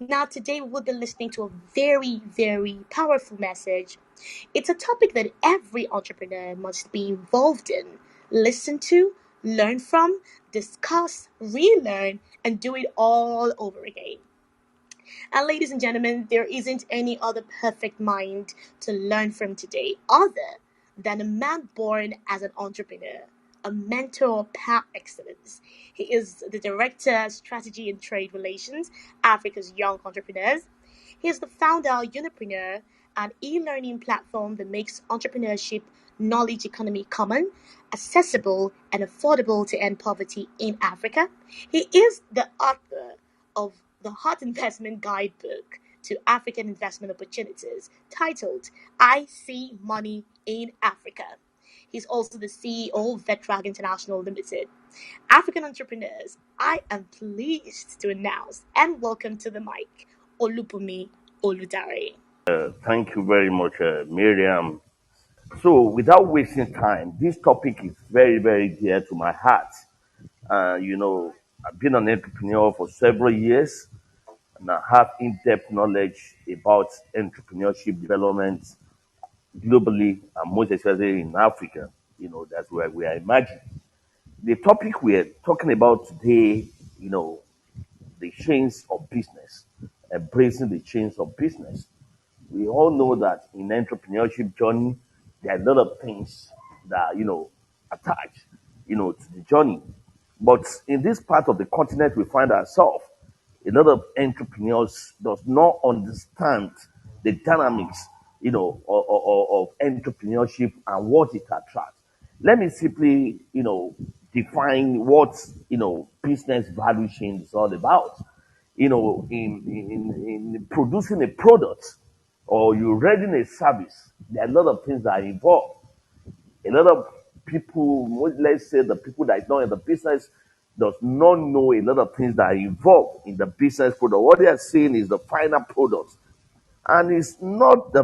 Now, today we will be listening to a very, very powerful message. It's a topic that every entrepreneur must be involved in, listen to, learn from, discuss, relearn, and do it all over again. And, ladies and gentlemen, there isn't any other perfect mind to learn from today other than a man born as an entrepreneur, a mentor par excellence. He is the Director, Strategy and Trade Relations, Africa's Young Entrepreneurs. He is the founder of Unipreneur, an e-learning platform that makes entrepreneurship knowledge economy common, accessible, and affordable to end poverty in Africa. He is the author of the Hot Investment Guidebook to African Investment Opportunities, titled I See Money in Africa. He's also the CEO of Vetrag International Limited. African entrepreneurs, I am pleased to announce and welcome to the mic Olubumi Oludare. Thank you very much, Miriam. So, without wasting time, this topic is very, very dear to my heart. I've been an entrepreneur for several years and I have in depth knowledge about entrepreneurship development globally and most especially in Africa. That's where we are imagining. The topic we are talking about today, you know, the chains of business, embracing the chains of business. We all know that in entrepreneurship journey, there are a lot of things that attach, to the journey. But in this part of the continent we find ourselves, a lot of entrepreneurs does not understand the dynamics, of entrepreneurship and what it attracts. Let me simply, define what business value chain is all about. In producing a product or you reading a service, there are a lot of things that are involved. A lot of people, let's say the people that is not in the business, does not know a lot of things that are involved in the business product. What they are saying is the final product. And it's not the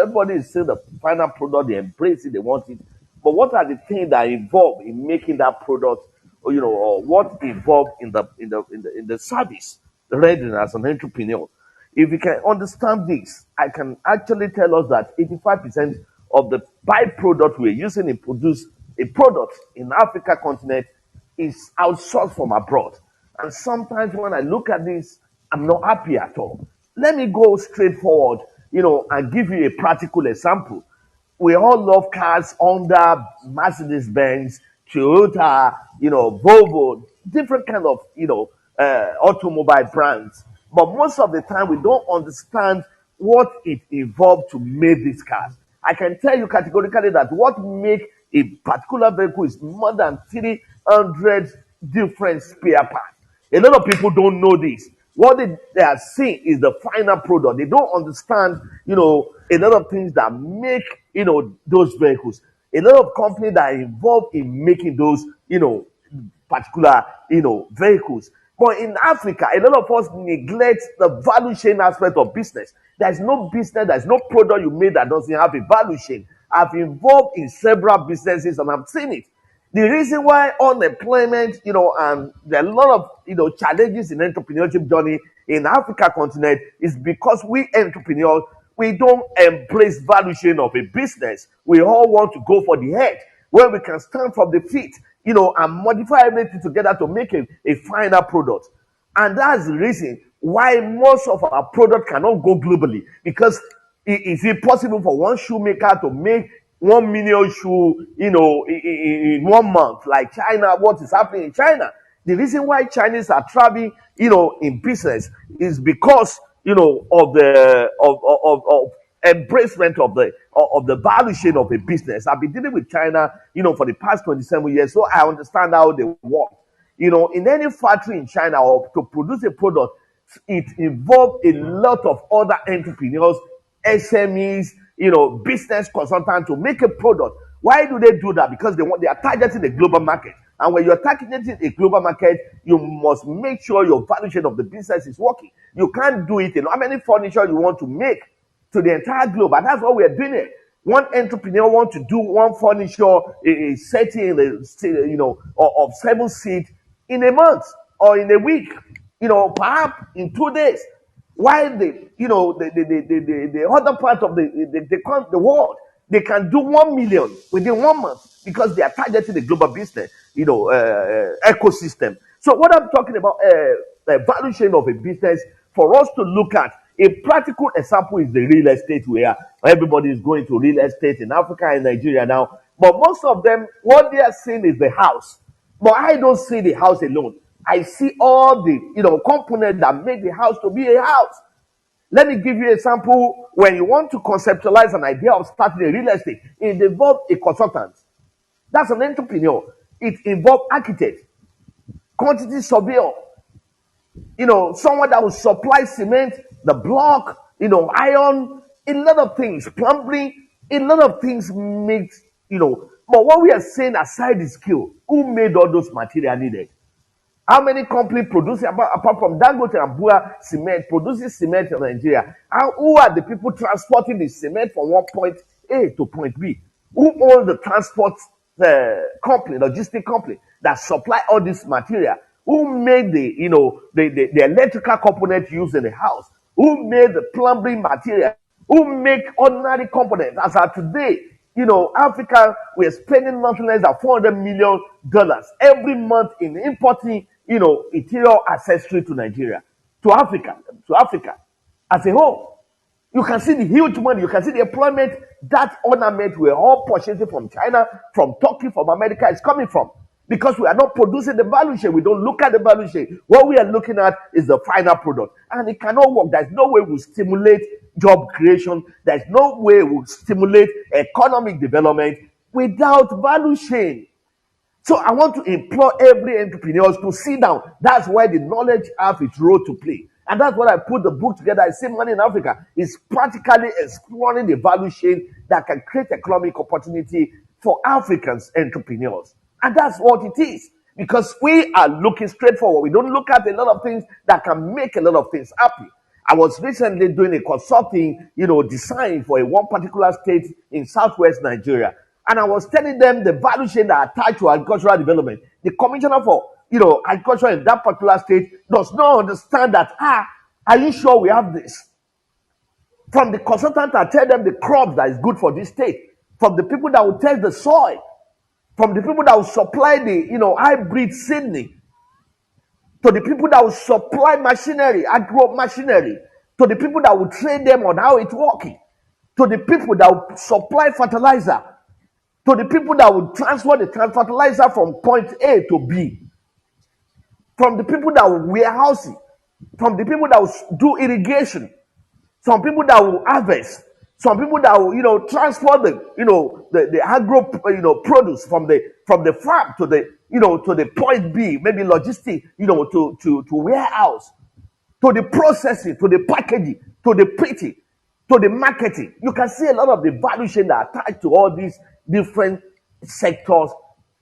everybody is saying the final product, they embrace it, they want it. But what are the things that are involved in making that product, or what involved in the service rendering as an entrepreneur? If you can understand this, I can actually tell us that 85% of the byproduct we're using to produce a product in Africa continent is outsourced from abroad. And sometimes when I look at this, I'm not happy at all. Let me go straight forward, and give you a practical example. We all love cars, Honda, Mercedes Benz, Toyota, Volvo, different kind of, automobile brands. But most of the time, we don't understand what it involved to make these cars. I can tell you categorically that what make a particular vehicle is more than 300 different spare parts. A lot of people don't know this. What they are seeing is the final product. They don't understand, a lot of things that make, those vehicles. A lot of companies that are involved in making those, particular, vehicles. But in Africa, a lot of us neglect the value chain aspect of business. There's no business, there's no product you made that doesn't have a value chain. I've involved in several businesses and I've seen it. The reason why unemployment, and there are a lot of, challenges in entrepreneurship journey in Africa continent is because we entrepreneurs, we don't embrace value chain of a business. We all want to go for the head where we can stand from the feet, and modify everything together to make a final product. And that's the reason why most of our product cannot go globally because is it possible for one shoemaker to make 1 million shoe, in 1 month, like China, what is happening in China? The reason why Chinese are thriving, in business is because, of the of embracement of the value chain of a business. I've been dealing with China, for the past 27 years, so I understand how they work. In any factory in China or to produce a product, it involves a lot of other entrepreneurs, SMEs, business consultants to make a product. Why do they do that? Because they are targeting the global market. And when you're targeting a global market, you must make sure your value chain of the business is working. You can't do it. How many furniture you want to make to the entire globe? And that's what we're doing it. One entrepreneur wants to do one furniture, a setting, of 7 seats in a month or in a week, perhaps in 2 days. Why the other part of the world, they can do 1 million within 1 month because they are targeting the global business, ecosystem. So what I'm talking about, the value chain of a business, for us to look at a practical example is the real estate, where everybody is going to real estate in Africa and Nigeria now. But most of them, what they are seeing is the house. But I don't see the house alone. I see all the components that make the house to be a house. Let me give you an example. When you want to conceptualize an idea of starting a real estate, it involves a consultant. That's an entrepreneur. It involves architect, quantity surveyor, someone that will supply cement, the block, iron, a lot of things, plumbing, a lot of things makes, but what we are saying aside the skill, who made all those material needed? How many companies producing, apart from Dangote and Bua Cement, producing cement in Nigeria? Who are the people transporting the cement from one point A to point B? Who owns the transport company, logistic company that supply all this material? Who made the electrical component used in the house? Who made the plumbing material? Who make ordinary components? As of today, Africa, we are spending nothing less than $400 million every month in importing, interior accessory to Nigeria, to Africa as a whole. You can see the huge money. You can see the employment that ornament we're all purchasing from China, from Turkey, from America is coming from. Because we are not producing the value chain. We don't look at the value chain. What we are looking at is the final product. And it cannot work. There's no way we stimulate job creation. There's no way we stimulate economic development without value chain. So I want to implore every entrepreneur to sit down. That's why the knowledge have its role to play. And that's what I put the book together. I say Money in Africa is practically exploring the value chain that can create economic opportunity for Africans entrepreneurs. And that's what it is. Because we are looking straight forward. We don't look at a lot of things that can make a lot of things happen. I was recently doing a consulting, design for one particular state in southwest Nigeria. And I was telling them the value chain that attached to agricultural development. The commissioner for, agriculture in that particular state does not understand that, are you sure we have this? From the consultant, I tell them the crops that is good for this state. From the people that will test the soil. From the people that will supply the, hybrid seedling. To the people that will supply machinery, agro machinery. To the people that will train them on how it's working. To the people that will supply fertilizer. To the people that will transfer the fertilizer from point A to B. From the people that will warehouse it. From the people that will do irrigation. Some people that will harvest. Some people that will, transfer the agro, produce from the farm to the point B, maybe logistic, to warehouse, to the processing, to the packaging, to the printing, to the marketing. You can see a lot of the value chain that attached to all these different sectors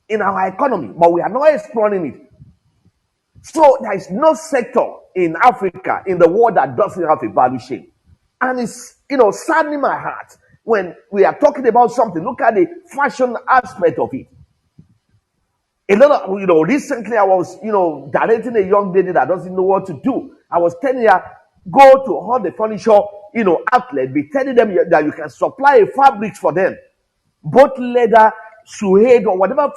in our economy, but we are not exploring it. So there is no sector in Africa, in the world, that doesn't have a value chain. And it's, saddening my heart when we are talking about something. Look at the fashion aspect of it. A lot of, recently I was, directing a young lady that doesn't know what to do. I was telling her, go to all the furniture, outlet, be telling them that you can supply a fabric for them. Both leather, suede, or whatever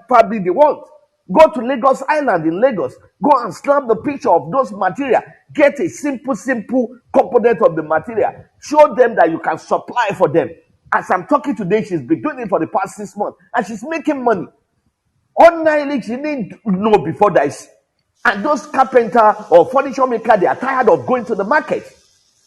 fabric they want. Go to Lagos Island in Lagos. Go and snap the picture of those material. Get a simple component of the material. Show them that you can supply for them. As I'm talking today, she's been doing it for the past 6 months. And she's making money. Ordinarily, she didn't know before this. And those carpenter or furniture maker, they are tired of going to the market.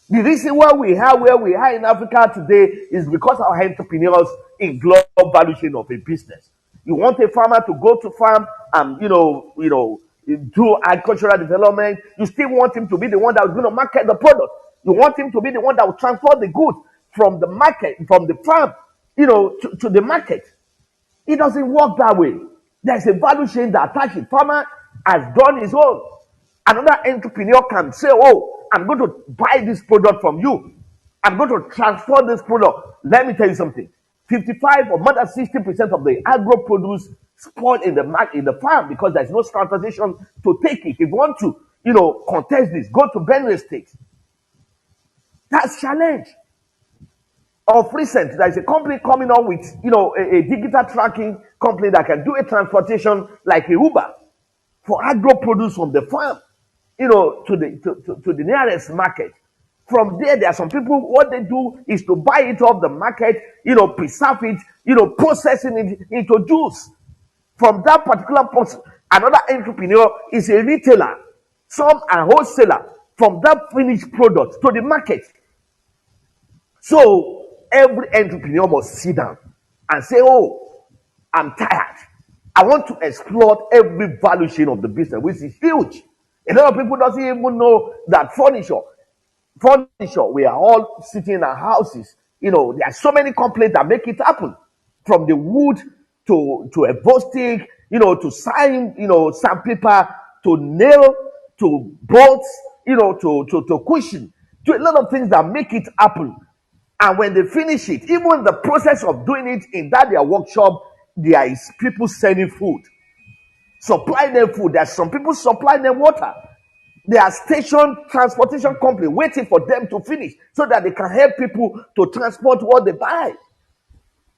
The reason why we are where we are in Africa today is because our entrepreneurs in global value chain of a business. You want a farmer to go to farm and do agricultural development. You still want him to be the one that is going to market the product. You want him to be the one that will transport the goods from the market, from the farm, to the market. It doesn't work that way. There's a value chain that attaches. Farmer has done his own. Another entrepreneur can say, oh, I'm going to buy this product from you. I'm going to transfer this product. Let me tell you something. 55 or more than 60% of the agro produce spoil in the farm because there's no transportation to take it. If you want to, contest this, go to Benue State. That's challenge. Of recent, there is a company coming on with, a digital tracking company that can do a transportation like a Uber for agro produce from the farm, to the nearest market. From there are some people, what they do is to buy it off the market, preserve it, processing it into juice. From that particular person, another entrepreneur is a retailer, some are wholesaler from that finished product to the market. So every entrepreneur must sit down and say, "Oh, I'm tired. I want to explore every value chain of the business, which is huge." A lot of people doesn't even know that furniture, we are all sitting in our houses. There are so many companies that make it happen. From the wood to a stick, to sandpaper, to nail, to bolts, to cushion, to a lot of things that make it happen. And when they finish it, even the process of doing it in their workshop, there is people selling food, supply them food. There's some people supply them water. There are station transportation company waiting for them to finish so that they can help people to transport what they buy.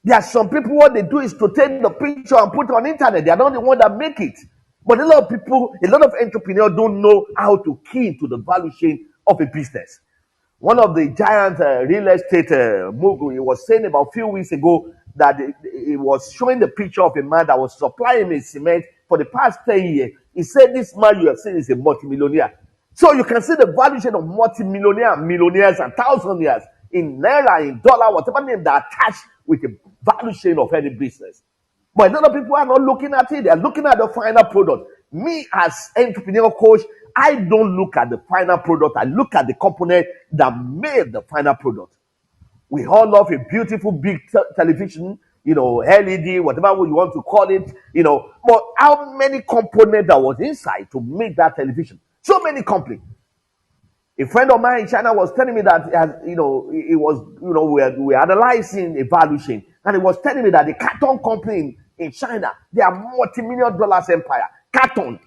There are some people, what they do is to take the picture and put it on internet. They are not the one that make it. But a lot of people, a lot of entrepreneurs don't know how to key into the value chain of a business. One of the giant real estate mogul, he was saying about a few weeks ago that he was showing the picture of a man that was supplying him cement for the past 10 years. He said, "This man you have seen is a multimillionaire." So you can see the valuation of multimillionaire, millionaires, and thousandaires in naira, in dollar, whatever name that attached with the value chain of any business. But a lot of people are not looking at it. They are looking at the final product. Me, as entrepreneur coach, I don't look at the final product. I look at the component that made the final product. We all love a beautiful big television, LED, whatever you want to call it, but how many components that was inside to make that television? So many companies. A friend of mine in China was telling me that, it was, we are analyzing a value chain, and he was telling me that the carton company in China, they are multi-million dollars empire. Carton,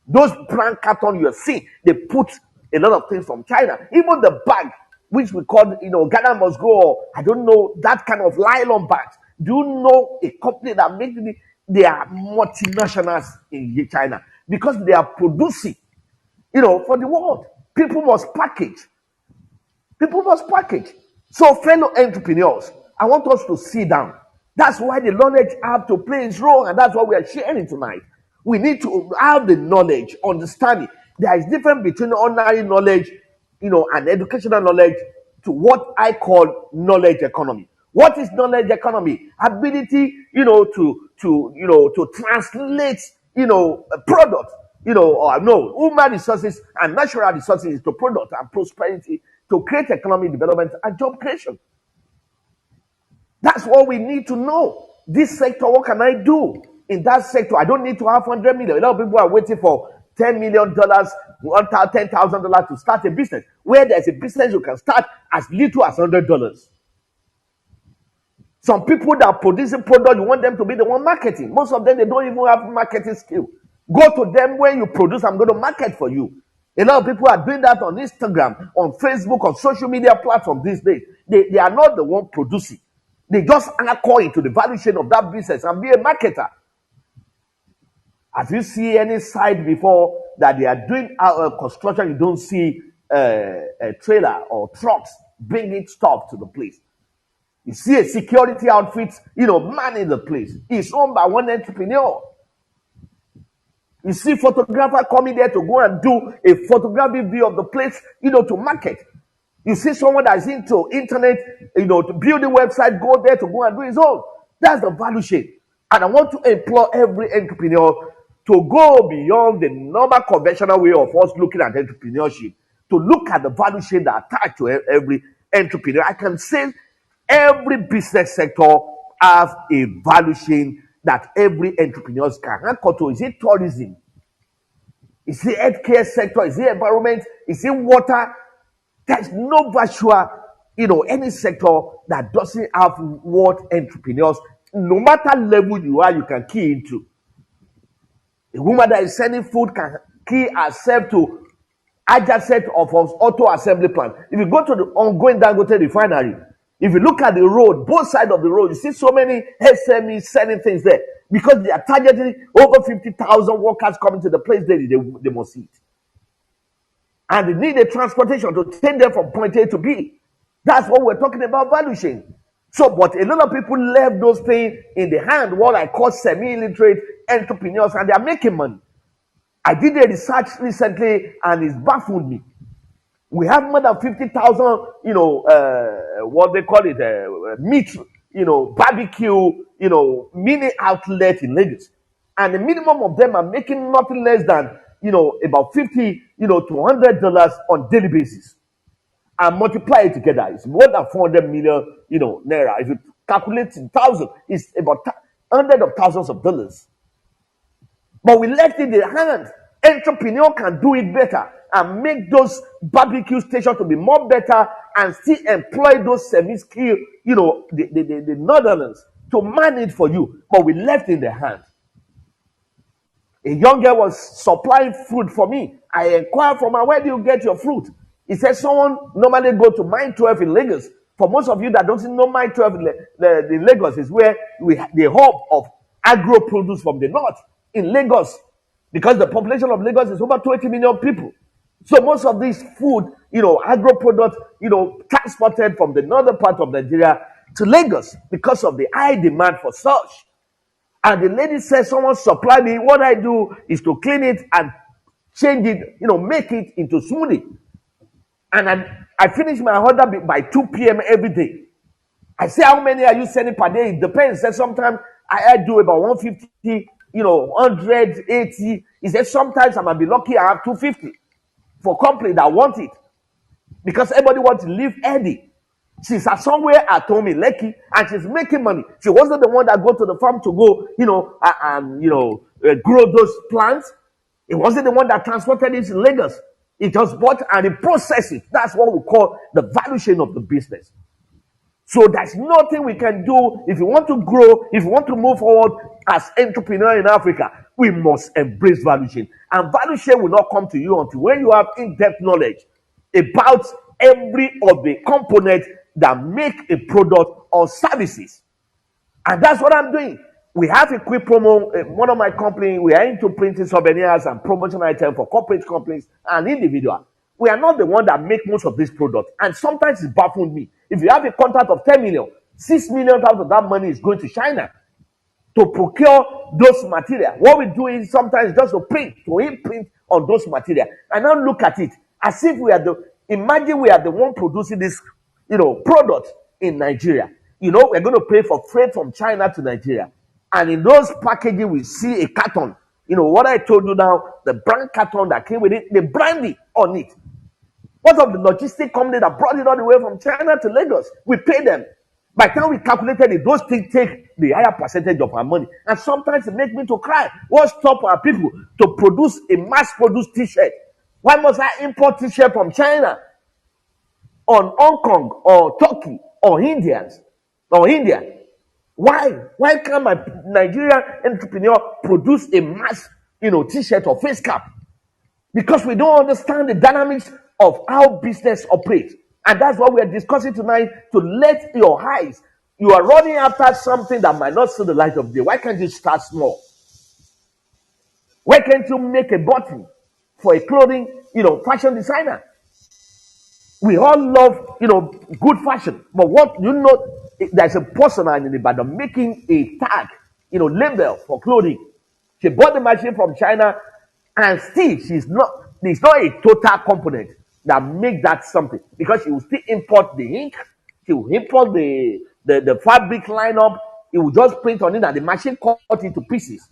those brand carton you see, they put a lot of things from China. Even the bag, which we call, Ghana must go, or I don't know, that kind of nylon bags. Do you know a company that makes it? They are multinationals in China because they are producing, for the world. People must package. People must package. So, fellow entrepreneurs, I want us to sit down. That's why the knowledge have to play its role, and that's what we are sharing tonight. We need to have the knowledge, understanding. There is difference between ordinary knowledge, and educational knowledge to what I call knowledge economy. What is knowledge economy? Ability, to translate, a product, or no, human resources and natural resources to product and prosperity to create economic development and job creation. That's what we need to know. This sector, what can I do in that sector? I don't need to have 100 million. A lot of people are waiting for $10 million, $10,000 to start a business. Where there's a business you can start as little as $100. Some people that are producing product, you want them to be the one marketing. Most of them, they don't even have marketing skill. Go to them when you produce, I'm going to market for you. A lot of people are doing that on Instagram, on Facebook, on social media platforms these days. They are not the one producing. They just anchor into the value chain of that business and be a marketer. As you see any site before that they are doing construction, you don't see a trailer or trucks bringing stuff to the place. You see a security outfit, manning the place. It's owned by one entrepreneur. You see photographer coming there to go and do a photographic view of the place, to market. You see someone that's into internet, to build a website, go there to go and do his own. That's the value chain. And I want to implore every entrepreneur to go beyond the normal conventional way of us looking at entrepreneurship, to look at the value chain that attached to every entrepreneur. I can say every business sector has a value chain that every entrepreneur can anchor to. Is it tourism? Is it healthcare sector? Is it environment? Is it water? There's no virtual, any sector that doesn't have what entrepreneurs, no matter level you are, you can key into. A woman that is selling food can key herself to adjacent of us auto assembly plant. If you go to the ongoing Dangote refinery, if you look at the road, both sides of the road, you see so many SMEs selling things there because they are targeting over 50,000 workers coming to the place daily. They must eat. And they need a transportation to take them from point A to B. That's what we're talking about value chain. So, but a lot of people left those things in the hand, what I call semi-illiterate entrepreneurs, and they are making money. I did a research recently, and it's baffled me. We have more than 50,000, what they call it, meat, barbecue, mini outlet in Lagos. And the minimum of them are making nothing less than, about 50, to $100 on daily basis. And multiply it together, it's more than 400 million, naira. If you calculate in thousand, it's about hundreds of thousands of dollars. But we left it in the hand. Entrepreneur can do it better and make those barbecue stations to be more better and still employ those semi-skilled, the northerners to man it for you. But we left it in the hand. A young girl was supplying fruit for me. I inquired from her, where do you get your fruit? He said someone normally go to Mine 12 in Lagos. For most of you that don't know, Mine 12 in Lagos is where the hub of agro produce from the north in Lagos, because the population of Lagos is over 20 million people. So most of these food, agro products, transported from the northern part of Nigeria to Lagos because of the high demand for such. And the lady said, someone supply me. What I do is to clean it and change it, make it into smoothie. And I finish my order by 2 p.m. every day. I say, how many are you sending per day? It depends. Said sometimes I do about 150, 180. He said sometimes I might be lucky I have 250 for company that want it. Because everybody wants to live early. She's somewhere at home in Lekki and she's making money. She wasn't the one that go to the farm to go, grow those plants. It wasn't the one that transported it in Lagos. It just bought and it processed it. That's what we call the value chain of the business. So there's nothing we can do if you want to grow, if you want to move forward as entrepreneur in Africa. We must embrace value chain. And value chain will not come to you until when you have in-depth knowledge about every of the components that make a product or services. And that's what I'm doing. We have a quick promo. One of my companies, we are into printing souvenirs and promotion items for corporate companies and individuals. We are not the one that make most of these products. And sometimes it baffles me. If you have a contract of 10 million, 6 million out of that money is going to China to procure those materials. What we do is sometimes just to imprint on those materials. And now look at it as if imagine we are the one producing this, product in Nigeria. We're going to pay for freight from China to Nigeria. And in those packaging, we see a carton. What I told you now, the brand carton that came with it, the brandy on it. What of the logistic company that brought it all the way from China to Lagos? We pay them. By the time we calculated it, those things take the higher percentage of our money. And sometimes it makes me to cry. What stop our people to produce a mass-produced t-shirt? Why must I import t-shirt from China, on Hong Kong, or Turkey, or India? Why can't my Nigerian entrepreneur produce a mass, t-shirt or face cap? Because we don't understand the dynamics of how business operates. And that's what we are discussing tonight, to let your eyes. You are running after something that might not see the light of day. Why can't you start small? Why can't you make a button for a clothing, fashion designer? We all love, good fashion. But there's a person in Ibadan making a tag, label for clothing. She bought the machine from China, and still it's not a total component that make that something, because she will still import the ink, she will import the fabric lineup, it will just print on it and the machine cut it to pieces.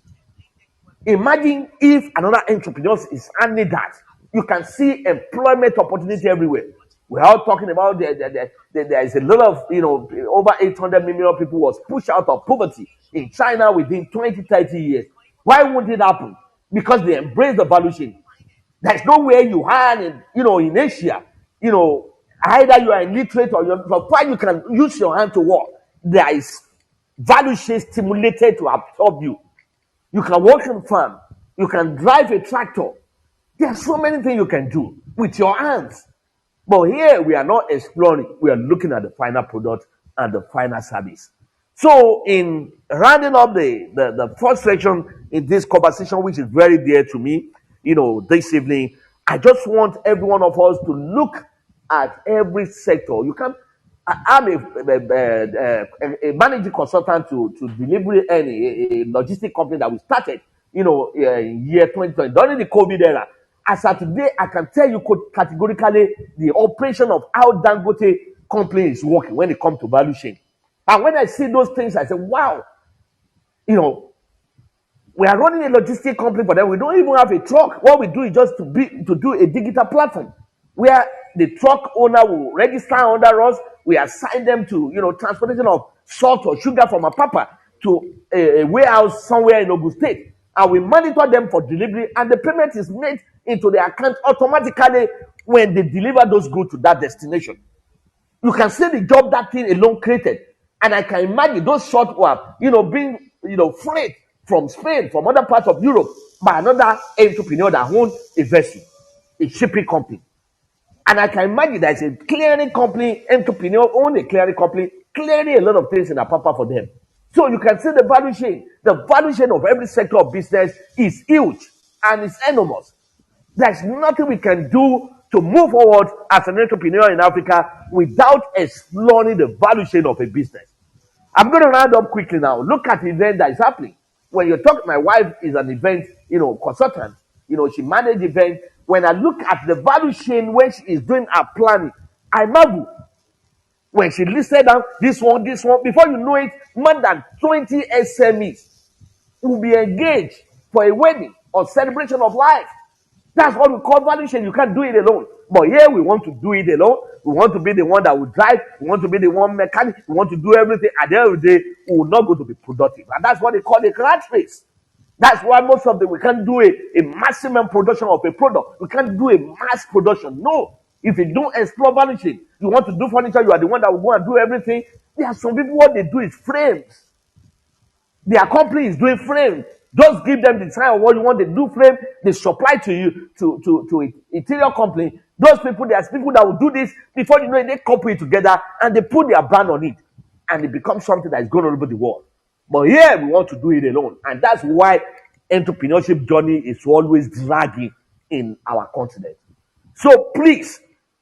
Imagine if another entrepreneur is handling that. You can see employment opportunity everywhere. We're all talking about there is a lot of, over 800 million people was pushed out of poverty in China within 20, 30 years. Why won't it happen? Because they embrace the value chain. There's nowhere you are in Asia, either you are illiterate or why you can use your hand to work. There is value chain stimulated to absorb you. You can work in farm. You can drive a tractor. There are so many things you can do. with your hands. But here we are not exploring, we are looking at the final product and the final service. So, in rounding up the first section in this conversation, which is very dear to me, this evening, I just want every one of us to look at every sector. You can I'm a managing consultant to delivery and a logistic company that we started, in year 2020 during the COVID era. As of today, I can tell you categorically the operation of how Dangote company is working when it comes to value chain. And when I see those things, I say, wow, you know, we are running a logistic company for them. We don't even have a truck. What we do is just to do a digital platform where the truck owner will register under us. We assign them to transportation of salt or sugar from a papa to a warehouse somewhere in Ogun State, and we monitor them for delivery, and the payment is made into their account automatically when they deliver those goods to that destination. You can see the job that thing alone created. And I can imagine those short were, being, freight from Spain, from other parts of Europe by another entrepreneur that owns a vessel, a shipping company. And I can imagine there's a clearing company, entrepreneur own a clearing company, clearing a lot of things in a papa for them. So you can see the value chain. The value chain of every sector of business is huge and it's enormous. There's nothing we can do to move forward as an entrepreneur in Africa without exploring the value chain of a business. I'm going to round up quickly now. Look at the event that is happening. When you talk, my wife is an event, consultant. She manages events. When I look at the value chain when she is doing her planning, I marvel. When she listed down this one, before you know it, more than 20 SMEs will be engaged for a wedding or celebration of life. That's what we call value chain. You can't do it alone. But here we want to do it alone. We want to be the one that will drive. We want to be the one mechanic. We want to do everything. At the end of the day, we will not go to be productive. And that's what they call a rat race. That's why most of them, we can't do a maximum production of a product. We can't do a mass production. No. If you don't explore value chain, you want to do furniture, you are the one that will go and do everything. There are some people, what they do is frames. Their company is doing frame. Just give them the design of what you want. They do frame. They supply to you to interior company. Those people, there's people that will do this before you know it. They couple it together and they put their brand on it, and it becomes something that is going all over the world. But here we want to do it alone, and that's why entrepreneurship journey is always dragging in our continent. So please,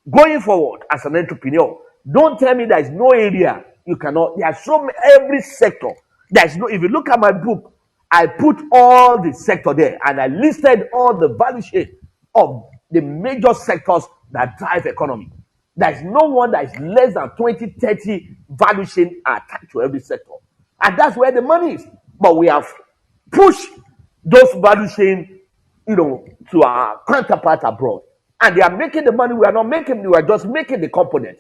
going forward as an entrepreneur, don't tell me there is no area you cannot. There are so many, every sector. There's no. If you look at my book, I put all the sector there, and I listed all the value chain of the major sectors that drive economy. There's no one that is less than 20, 30 value chain attached to every sector, and that's where the money is. But we have pushed those value chain, to our counterparts abroad, and they are making the money. We are not making. We are just making the component.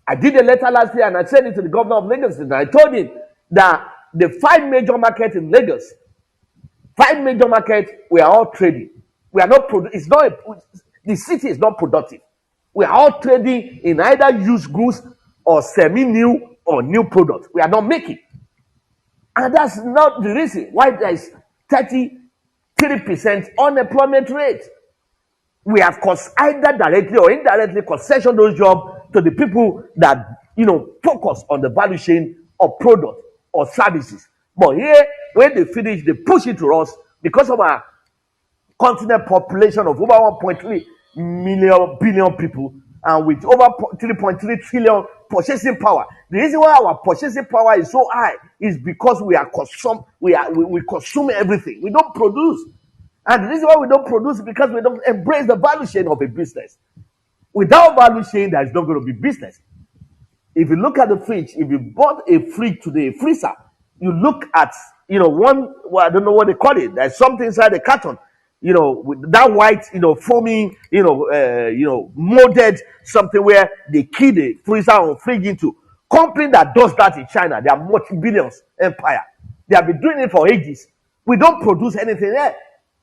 I did a letter last year and I sent it to the governor of Lagos, and I told him that the five major markets in Lagos, we are all trading. We are not. The city is not productive. We are all trading in either used goods or semi-new or new products. We are not making, and that's not the reason why there is 33% unemployment rate. We have caused either directly or indirectly concession those jobs to the people that focus on the value chain of product or services. But here, when they finish, they push it to us because of our continent population of over 1.3 billion people, and with over 3.3 trillion purchasing power. The reason why our purchasing power is so high is because we consume everything. We don't produce. And the reason why we don't produce is because we don't embrace the value chain of a business. Without value chain, there is not going to be business. If you look at the fridge, if you bought a fridge today, a freezer, you look at, one, well, I don't know what they call it. There's something inside the carton, with that white, foaming, molded something where they key the freezer or fridge into. Company that does that in China, they are multi-billions empire. They have been doing it for ages. We don't produce anything there.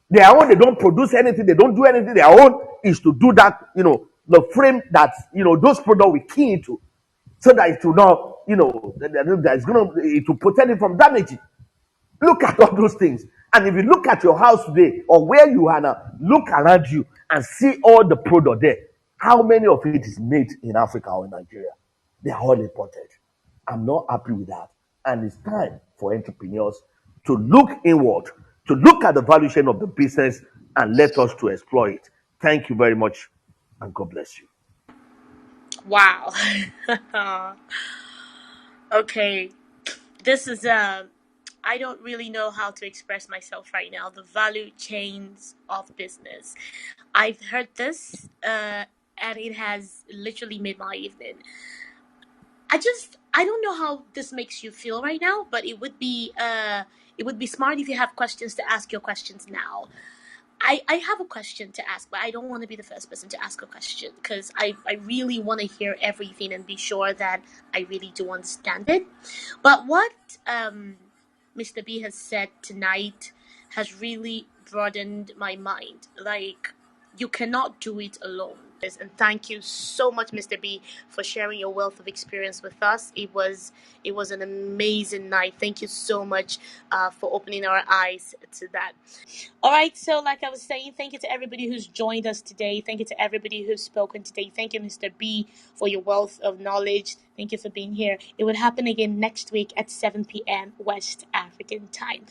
Their own, they don't produce anything, they don't do anything. Their own is to do that, the frame that, those products we key into, so that it will not, it will protect it from damaging. Look at all those things. And if you look at your house today or where you are now, look around you and see all the product there. How many of it is made in Africa or in Nigeria? They are all imported. I'm not happy with that. And it's time for entrepreneurs to look inward, to look at the valuation of the business and let us to explore it. Thank you very much and God bless you. Wow. Okay. This is I don't really know how to express myself right now. The value chains of business. I've heard this, and it has literally made my evening. I don't know how this makes you feel right now, but it would be smart if you have questions to ask your questions now. I have a question to ask, but I don't want to be the first person to ask a question because I really want to hear everything and be sure that I really do understand it. But what Mr. B has said tonight has really broadened my mind. Like, you cannot do it alone. And thank you so much, Mr. B, for sharing your wealth of experience with us. It was an amazing night. Thank you so much for opening our eyes to that. All right, so like I was saying, thank you to everybody who's joined us today. Thank you to everybody who's spoken today. Thank you, Mr. B, for your wealth of knowledge. Thank you for being here. It would happen again next week at 7 p.m. West African time.